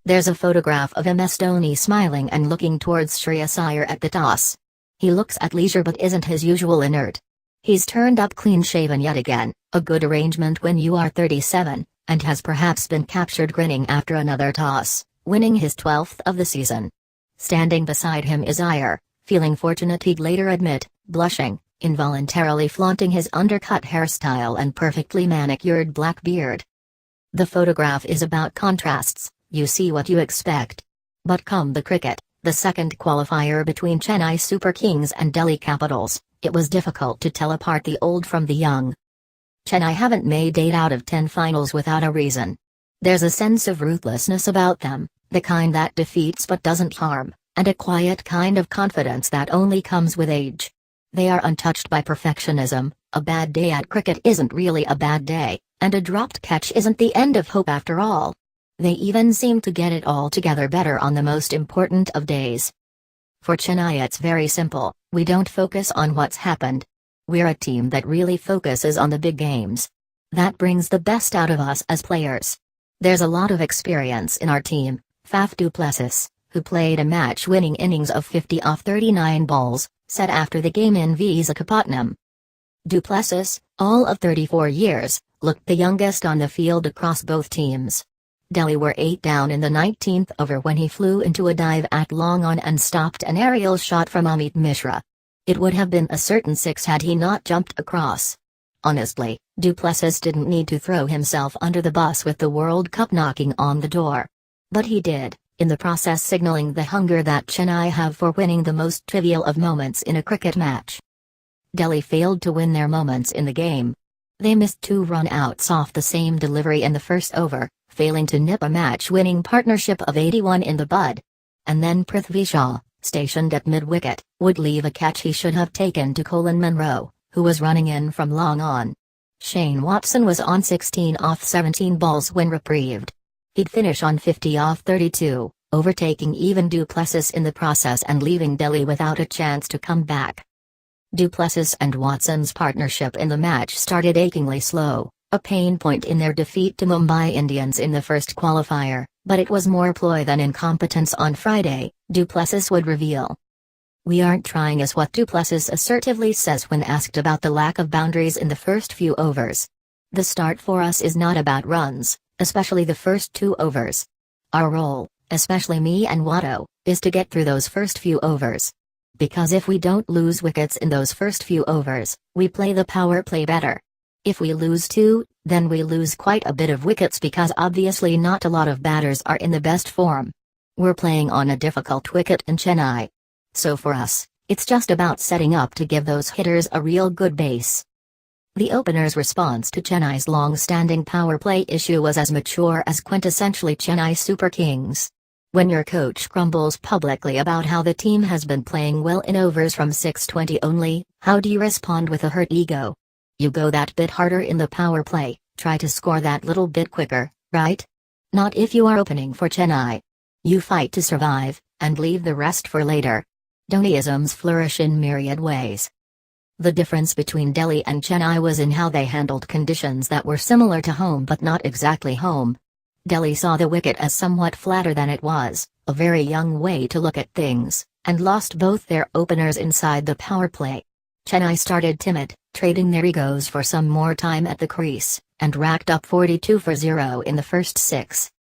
There's a photograph of MS Dhoni smiling and looking towards Shreyas Iyer at the toss. He looks at leisure but isn't his usual inert. He's turned up clean-shaven yet again, a good arrangement when you are 37, and has perhaps been captured grinning after another toss, winning his 12th of the season. Standing beside him is Iyer, feeling fortunate he'd later admit, blushing, involuntarily flaunting his undercut hairstyle and perfectly manicured black beard. The photograph is about contrasts, you see what you expect. But come the cricket, the second qualifier between Chennai Super Kings and Delhi Capitals, it was difficult to tell apart the old from the young. Chennai haven't made 8 out of 10 finals without a reason. There's a sense of ruthlessness about them, the kind that defeats but doesn't harm, and a quiet kind of confidence that only comes with age. They are untouched by perfectionism. A bad day at cricket isn't really a bad day, and a dropped catch isn't the end of hope after all. They even seem to get it all together better on the most important of days. For Chennai it's very simple, we don't focus on what's happened. We're a team that really focuses on the big games. That brings the best out of us as players. There's a lot of experience in our team. Faf du Plessis, who played a match-winning innings of 50 off 39 balls, said after the game in Visakhapatnam. Du Plessis, all of 34 years, looked the youngest on the field across both teams. Delhi were 8 down in the 19th over when he flew into a dive at long on and stopped an aerial shot from Amit Mishra. It would have been a certain 6 had he not jumped across. Honestly, Du Plessis didn't need to throw himself under the bus with the World Cup knocking on the door. But he did, in the process signaling the hunger that Chennai have for winning the most trivial of moments in a cricket match. Delhi failed to win their moments in the game. They missed 2 run-outs off the same delivery in the first over, failing to nip a match-winning partnership of 81 in the bud. And then Prithvi Shaw, stationed at mid-wicket, would leave a catch he should have taken to Colin Munro, who was running in from long on. Shane Watson was on 16 off 17 balls when reprieved. He'd finish on 50 off 32, overtaking even Du Plessis in the process and leaving Delhi without a chance to come back. Du Plessis and Watson's partnership in the match started achingly slow, a pain point in their defeat to Mumbai Indians in the first qualifier, but it was more ploy than incompetence on Friday, Du Plessis would reveal. "We aren't trying," is what Du Plessis assertively says when asked about the lack of boundaries in the first few overs. "The start for us is not about runs, especially the first 2 overs. Our role, especially me and Watto, is to get through those first few overs. Because if we don't lose wickets in those first few overs, we play the power play better. If we lose 2, then we lose quite a bit of wickets because obviously not a lot of batters are in the best form. We're playing on a difficult wicket in Chennai. So for us, it's just about setting up to give those hitters a real good base." The opener's response to Chennai's long-standing power play issue was as mature as quintessentially Chennai Super Kings. When your coach grumbles publicly about how the team has been playing well in overs from 620 only, how do you respond with a hurt ego? You go that bit harder in the power play, try to score that little bit quicker, right? Not if you are opening for Chennai. You fight to survive, and leave the rest for later. Dhoniisms flourish in myriad ways. The difference between Delhi and Chennai was in how they handled conditions that were similar to home but not exactly home. Delhi saw the wicket as somewhat flatter than it was, a very young way to look at things, and lost both their openers inside the power play. Chennai started timid, trading their egos for some more time at the crease, and racked up 42 for 0 in the first 6.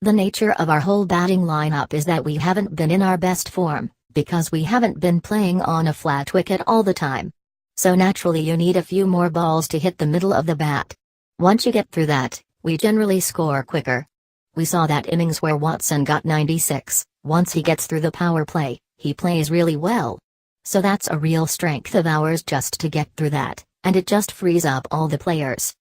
The nature of our whole batting lineup is that we haven't been in our best form, because we haven't been playing on a flat wicket all the time. So naturally you need a few more balls to hit the middle of the bat. Once you get through that, we generally score quicker. We saw that innings where Watson got 96, once he gets through the power play, he plays really well. So that's a real strength of ours just to get through that, and it just frees up all the players.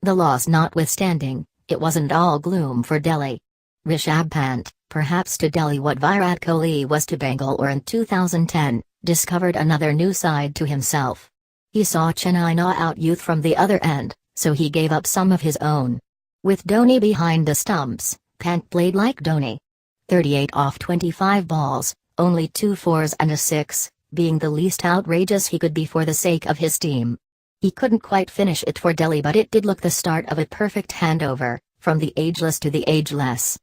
The loss notwithstanding, it wasn't all gloom for Delhi. Rishabh Pant, perhaps to Delhi what Virat Kohli was to Bangalore in 2010, discovered another new side to himself. He saw Chennai gnaw out youth from the other end, so he gave up some of his own. With Dhoni behind the stumps, Pant played like Dhoni. 38 off 25 balls, only 2 fours and a 6, being the least outrageous he could be for the sake of his team. He couldn't quite finish it for Delhi, but it did look the start of a perfect handover, from the ageless to the ageless.